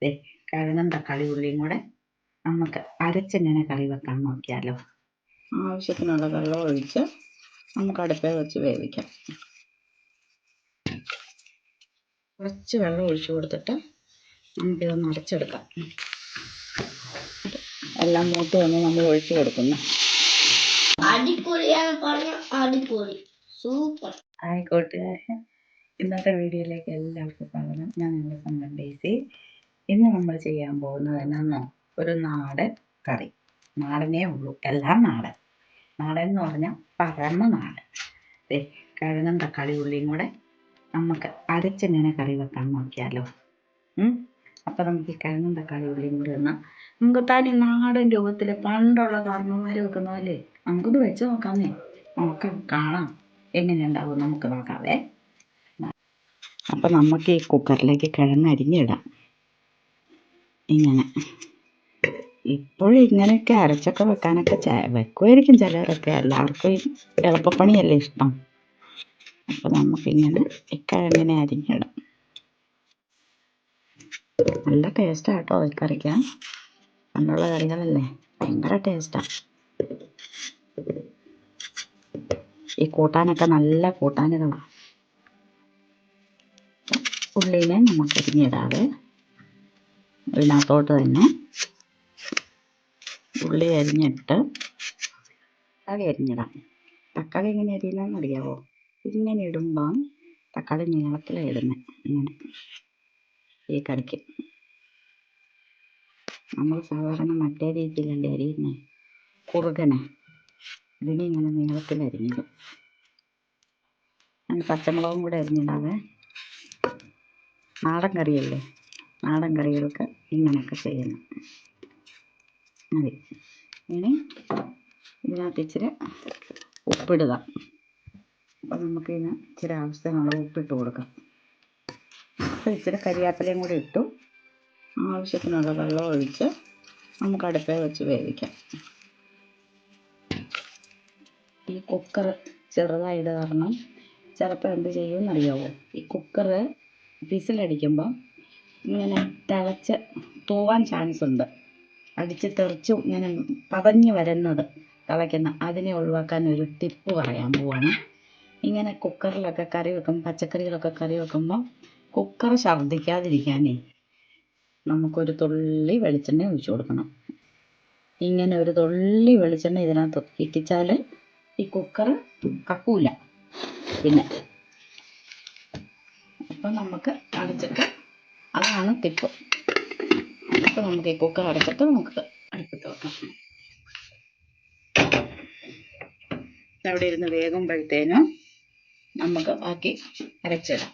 ദേ കിഴങ്ങും തക്കാളി ഉള്ളിയും കൂടെ നമുക്ക് അരച്ചെങ്ങനെ കറി വെക്കാൻ നോക്കിയാലോ. ആവശ്യത്തിനുള്ള വെള്ളം ഒഴിച്ച് നമുക്ക് അടുപ്പിൽ വെച്ച് വേവിക്കാം. കുറച്ച് വെള്ളം ഒഴിച്ചു കൊടുത്തിട്ട് നമുക്കിതൊന്ന് അടച്ചെടുക്കാം. എല്ലാം മൂത്ത് വന്ന് നമ്മൾ ഒഴിച്ചു കൊടുക്കുന്നു. സൂപ്പർ. ആയിക്കോട്ടെ, ഇന്നത്തെ വീഡിയോയിലേക്ക് എല്ലാവർക്കും സ്വാഗതം. ഞാൻ നിങ്ങളുടെ സ്വന്തം ഡേസി. ഇന്ന് നമ്മൾ ചെയ്യാൻ പോകുന്നത് എന്നാന്നോ, ഒരു നാടൻ കറി. നാടനേ ഉള്ളൂ, എല്ലാം നാടൻ. നാടൻ എന്ന് പറഞ്ഞാൽ പരമ നാടൻ. കിഴങ്ങും തക്കാളി ഉള്ളിയും കൂടെ നമുക്ക് അരച്ചെങ്ങനെ കറി വെക്കാൻ നോക്കിയാലോ. അപ്പം നമുക്ക് ഈ കിഴങ്ങും തക്കാളി ഉള്ളിയും കൂടി ഒന്ന് നമുക്ക് തനി നാടൻ രൂപത്തിൽ പണ്ടുള്ള കാരണവന്മാർ വെക്കുന്നതല്ലേ, നമുക്കൊന്ന് വെച്ച് നോക്കാന്നേ. നമുക്ക് കാണാം എങ്ങനെയുണ്ടാവും, നമുക്ക് നോക്കാവേ. അപ്പം നമുക്ക് ഈ കുക്കറിലേക്ക് കിഴങ്ങ് അരിഞ്ഞിടാം. ഇങ്ങനെ ഇപ്പോഴും ഇങ്ങനെയൊക്കെ അരച്ചൊക്കെ വെക്കാനൊക്കെ വെക്കുമായിരിക്കും ചിലരൊക്കെ. എല്ലാവർക്കും എളുപ്പപ്പണിയല്ലേ ഇഷ്ടം. അപ്പം നമുക്കിങ്ങനെ ഈ കിഴങ്ങിനെ അരിഞ്ഞിടാം. നല്ല ടേസ്റ്റാണ് കേട്ടോ ഈ കറിക്കാൻ. പണ്ടുള്ള കറികളല്ലേ, ഭയങ്കര ടേസ്റ്റാണ്. ഈ കൂട്ടാനൊക്കെ നല്ല കൂട്ടാനുകളാണ്. ഉള്ളിനെ നമുക്ക് അരിഞ്ഞിടാതെ ഇതിനകത്തോട്ട് തന്നെ ഉള്ളി അരിഞ്ഞിട്ട് തക്കാളി അരിഞ്ഞിടാം. തക്കാളി എങ്ങനെ അരിയില്ലെന്ന് അറിയാവോ? ഇങ്ങനെ ഇടുമ്പം തക്കാളി നീളത്തിലാണ് ഇടുന്നത്. ഇങ്ങനെ ഈ കറിക്ക് നമ്മൾ സാധാരണ മറ്റേ രീതിയിലല്ലേ അരിയുന്നത്, കുറുകനെ. ഇതിനെ ഇങ്ങനെ നീളത്തിൽ അരിഞ്ഞിടും. പച്ചമുളകും കൂടെ അരിഞ്ഞിടാതെ. നാടൻ കറിയല്ലേ, നാടൻ കറികൾക്ക് ഇങ്ങനെയൊക്കെ ചെയ്യണം. മതി. ഇനി ഇതിനകത്ത് ഇച്ചിരി ഉപ്പിടുക. അപ്പം നമുക്കിതിന് ഇച്ചിരി ആവശ്യത്തിനുള്ള ഉപ്പിട്ട് കൊടുക്കാം. അപ്പോൾ ഇച്ചിരി കരിയാപ്പിലയും കൂടി ഇട്ടു ആവശ്യത്തിനുള്ള വെള്ളം ഒഴിച്ച് നമുക്ക് അടുപ്പിൽ വെച്ച് വേവിക്കാം. ഈ കുക്കർ ചെറുതായത് കാരണം ചിലപ്പോൾ എന്ത് ചെയ്യുമെന്നറിയാവോ, ഈ കുക്കർ വിസിലടിക്കുമ്പോൾ ഇങ്ങനെ തിളച്ച് തൂവാൻ ചാൻസ് ഉണ്ട്. അടിച്ച് തെറിച്ചു ഇങ്ങനെ പതഞ്ഞ് വരുന്നത് തിളയ്ക്കുന്ന, അതിനെ ഒഴിവാക്കാൻ ഒരു ടിപ്പ് പറയാൻ പോവാണ്. ഇങ്ങനെ കുക്കറിലൊക്കെ കറി വെക്കുമ്പോൾ, പച്ചക്കറികളൊക്കെ കറി വെക്കുമ്പോൾ കുക്കർ ഛർദ്ദിക്കാതിരിക്കാനേ നമുക്കൊരു തുള്ളി വെളിച്ചെണ്ണ ഒഴിച്ചു കൊടുക്കണം. ഇങ്ങനെ ഒരു തുള്ളി വെളിച്ചെണ്ണ ഇതിനകത്ത് ഇറ്റിച്ചാൽ ഈ കുക്കർ കക്കൂല പിന്നെ. അപ്പം നമുക്ക് അടച്ചിട്ട്, അതാണ് ടിപ്പ്. അപ്പം നമുക്ക് ഈ കുക്കർ അടച്ചിട്ട് നമുക്ക് അടുപ്പിട്ട് വെക്കാം. അവിടെ ഇരുന്ന് വേകുമ്പോഴത്തേനും നമുക്ക് ബാക്കി അരച്ചിടാം.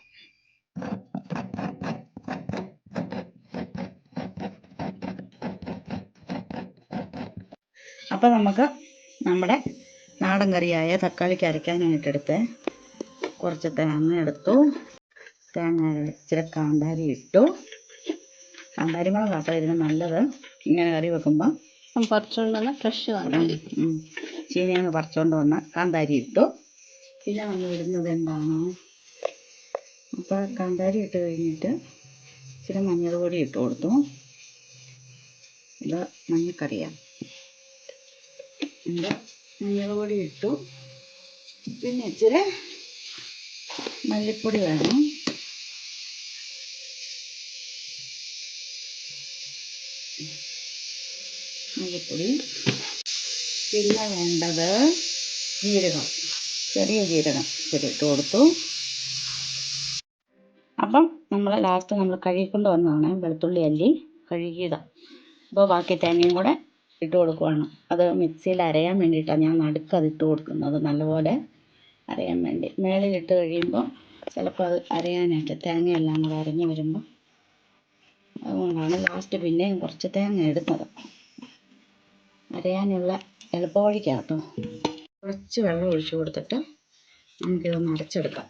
അപ്പം നമുക്ക് നമ്മുടെ നാടൻ കറിയായ തക്കാളിക്ക് അരയ്ക്കാനായിട്ടെടുത്ത് കുറച്ച് തേങ്ങ എടുത്തു. തേങ്ങ ഇച്ചിരി കാന്താരി ഇട്ടു. കാന്താരി മുളക് കേട്ടോ ഇതിന് നല്ലത് ഇങ്ങനെ കറി വെക്കുമ്പോൾ. പറിച്ചുകൊണ്ട് വന്ന ഫ്രഷ് കാന്താരി, ചീനിയൊന്ന് പറിച്ചുകൊണ്ട് വന്ന കാന്താരി ഇട്ടു. പിന്നെ നമ്മൾ ഇടുന്നത് എന്താണ്, അപ്പോൾ കാന്താരി ഇട്ട് കഴിഞ്ഞിട്ട് ഇച്ചിരി മഞ്ഞൾ പൊടി ഇട്ട് കൊടുത്തു. ഇത് മഞ്ഞക്കറിയാണ്. മഞ്ഞൾ പൊടി ഇട്ടു. പിന്നെ ഇച്ചിരി മല്ലിപ്പൊടി വേണം. മല്ലിപ്പൊടി. പിന്നെ വേണ്ടത് ജീരകം, ചെറിയ ജീരകം ഇച്ചിരി ഇട്ട് കൊടുത്തു. അപ്പം നമ്മൾ ലാസ്റ്റ് നമ്മൾ കഴുകിക്കൊണ്ട് വന്നതാണ് വെളുത്തുള്ളി അല്ലി കഴുകിയതാണ്. അപ്പോൾ ബാക്കി തേങ്ങയും കൂടെ ഇട്ട് കൊടുക്കുവാണ്. അത് മിക്സിയിൽ അരയാൻ വേണ്ടിയിട്ടാണ് ഞാൻ നടുക്ക് അത് ഇട്ട് കൊടുക്കുന്നത്, നല്ലപോലെ അരയാൻ വേണ്ടി. മേളിലിട്ട് കഴിയുമ്പോൾ ചിലപ്പോൾ അത് അരയാനായിട്ട് തേങ്ങയെല്ലാം കൂടെ അരഞ്ഞ് വരുമ്പോൾ, അതുകൊണ്ടാണ് ലാസ്റ്റ് പിന്നെയും കുറച്ച് തേങ്ങ എടുത്തത്. അരയാനുള്ള എളുപ്പവഴിക്കാട്ടോ. കുറച്ച് വെള്ളം ഒഴിച്ചു കൊടുത്തിട്ട് നമുക്കിതൊന്ന് അരച്ചെടുക്കാം.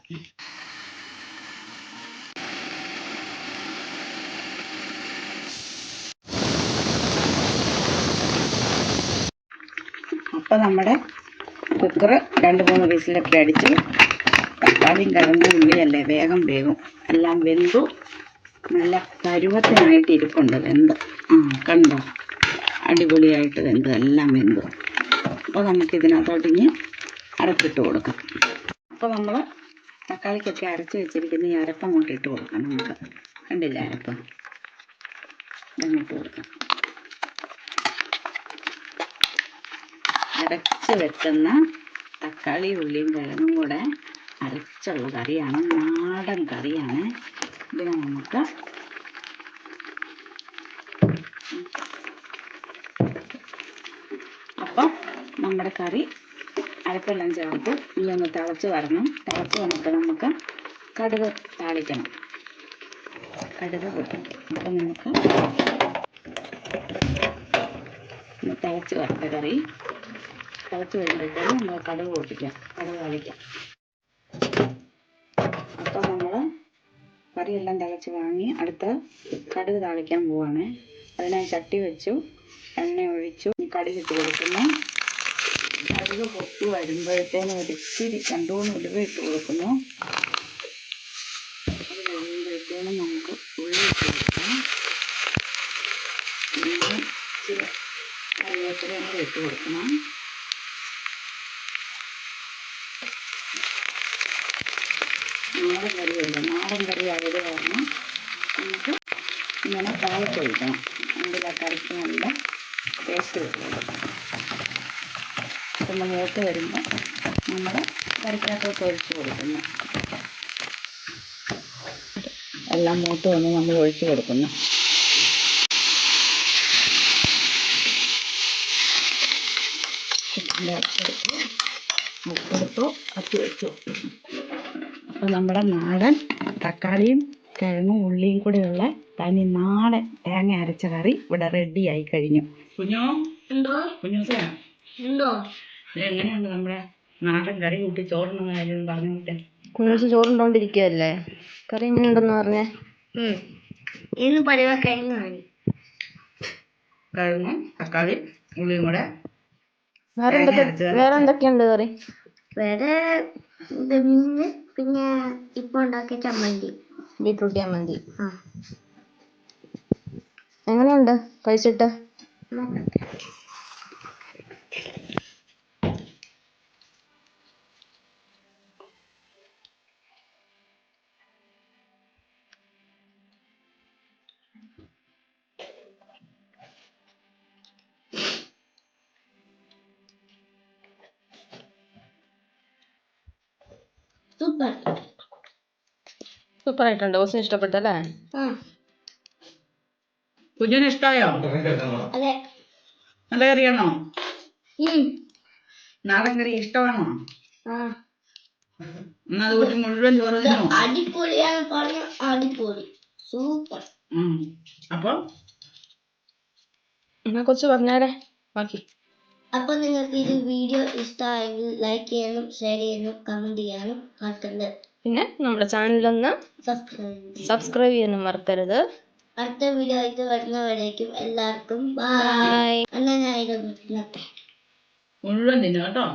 അപ്പം നമ്മുടെ കുക്കർ 2-3 വിസിലൊക്കെ അടിച്ച് തക്കാളിയും കിഴങ്ങും ഉള്ളിയല്ലേ വേഗം വേഗം എല്ലാം വെന്തു. നല്ല പരുവത്തിനായിട്ട് ഇരിപ്പുണ്ട് വെന്ത്. കണ്ടോ, അടിപൊളിയായിട്ട് വെന്ത്, എല്ലാം വെന്തു. അപ്പോൾ നമുക്കിതിനകത്തോട്ട് ഇനി അരപ്പിട്ട് കൊടുക്കാം. അപ്പോൾ നമ്മൾ തക്കാളിക്കൊക്കെ അരച്ച് വെച്ചിരിക്കുന്ന ഈ അരപ്പ് അങ്ങോട്ട് ഇട്ട് കൊടുക്കാം. നമുക്ക് കണ്ടില്ല അരപ്പ്, ഇങ്ങോട്ട് കൊടുക്കാം. അരച്ച് വെക്കുന്ന തക്കാളി ഉള്ളിയും കിഴങ്ങും കൂടെ അരച്ചുള്ള കറിയാണ്, നാടൻ കറിയാണ്. ഇതിനെ നമുക്ക് അപ്പം നമ്മുടെ കറി അരപ്പെല്ലാം ചേർത്ത് ഇതൊന്ന് തിളച്ച് വരണം. തിളച്ച് വന്നിട്ട് നമുക്ക് കടുക് താളിക്കണം. കടുക് പൊട്ടും. അപ്പം നമുക്ക് തിളച്ച് വരട്ടെ കറി. തിളച്ച് വരുമ്പോഴത്തേക്കും നമ്മൾ കടുക് പൊട്ടിക്കാം, കടുക് താളിക്കാം. അപ്പം നമ്മൾ കറിയെല്ലാം തിളച്ച് വാങ്ങി അടുത്ത കടുക് താളിക്കാൻ പോവാണ്. അതിനായി ചട്ടി വെച്ചു, എണ്ണ ഒഴിച്ചു, കടുക് ഇട്ട് കൊടുക്കുന്നു. കടുക് പൊട്ടി വരുമ്പോഴത്തേനും ഒരിച്ചിരി 2-3 ഉലുവ ഇട്ട് കൊടുക്കുന്നു. അത് കഴിയുമ്പോഴത്തേനും നമുക്ക് ഉള്ളി ഇട്ട് കൊടുക്കാം. പിന്നെ ഇച്ചിരി കറിവേപ്പിലയും കൂടി ഇട്ട് കൊടുക്കണം. നാടൻ കറിയല്ല, നാടൻ കറി ആയത് കാരണം നമുക്ക് ഇങ്ങനെ താളിച്ചൊഴിക്കണം. അതിൻ്റെ കറിക്ക് നല്ല ടേസ്റ്റ് കിട്ടും. ഒന്ന് മൂത്ത് വരുമ്പോൾ നമ്മൾ കറിക്കകത്തോട്ട് ഒഴിച്ച് കൊടുക്കുന്നു. എല്ലാം മൂത്ത് വന്ന് നമ്മൾ ഒഴിച്ച് കൊടുക്കുന്നു. ഉപ്പെടുത്തു, കത്തി വെച്ചു. അപ്പോൾ നമ്മുടെ നാടൻ തക്കാളിയും കിഴങ്ങും ഉള്ളിയും കൂടെയുള്ള തനി നാടൻ തേങ്ങ അരച്ച കറി ഇവിടെ റെഡിയായി കഴിഞ്ഞു. കുഞ്ഞോ എന്തോ എങ്ങനെയുണ്ട് നമ്മുടെ നാടൻ കറി കൂട്ടി ചോറിന് കാര്യം പറഞ്ഞോട്ടെ. കുഞ്ഞു ചോറുണ്ടോണ്ടിരിക്കുകയല്ലേ, കറി എങ്ങനെയുണ്ടെന്ന് പറഞ്ഞേ. ഇന്ന് പരിവ കിഴങ്ങും തക്കാളി ഉള്ളിയും കൂടെ. വേറെ എന്തൊക്കെയുണ്ട് കറി? വേറെ മീന്, പിന്നെ ഇപ്പൊ ഉണ്ടാക്കിയ ചമ്മന്തി, ബീട്രൂട്ട് ചമ്മന്തി. എങ്ങനെയുണ്ട് കഴിച്ചിട്ട്? സൂപ്പർ ആയിട്ടുണ്ട്. ബോസിന് ഇഷ്ടപ്പെട്ടല്ലേ? കുഞ്ഞിന് ഇഷ്ടമായോ? അതെ. നല്ല കറിയാണോ? നാടൻ കറി ഇഷ്ടമാണോ? എന്നാ അത് കൂട്ടി മുഴുവൻ ചോറ് തിന്നോ? അടിപൊളിയാണ് പറഞ്ഞ, അടിപൊളി, സൂപ്പർ. അപ്പൊ എന്നെ കുറിച്ച് പറഞ്ഞാലേ ബാക്കി. അപ്പൊ നിങ്ങൾക്ക് ഇത് വീഡിയോ ഇഷ്ടമായെങ്കിൽ ലൈക്ക് ചെയ്യാനും ഷെയർ ചെയ്യാനും കമന്റ് ചെയ്യാനും മറക്കരുത്. പിന്നെ നമ്മുടെ ചാനലൊന്ന് സബ്സ്ക്രൈബ് ചെയ്യാനും മറക്കരുത്. അടുത്ത വീഡിയോ ആയിട്ട് വരുന്നവരേക്കും എല്ലാവർക്കും ബൈ. ബൈ. എന്നാ ഞാൻ ഇത് മുഴുവൻ തിന്നു കേട്ടോ.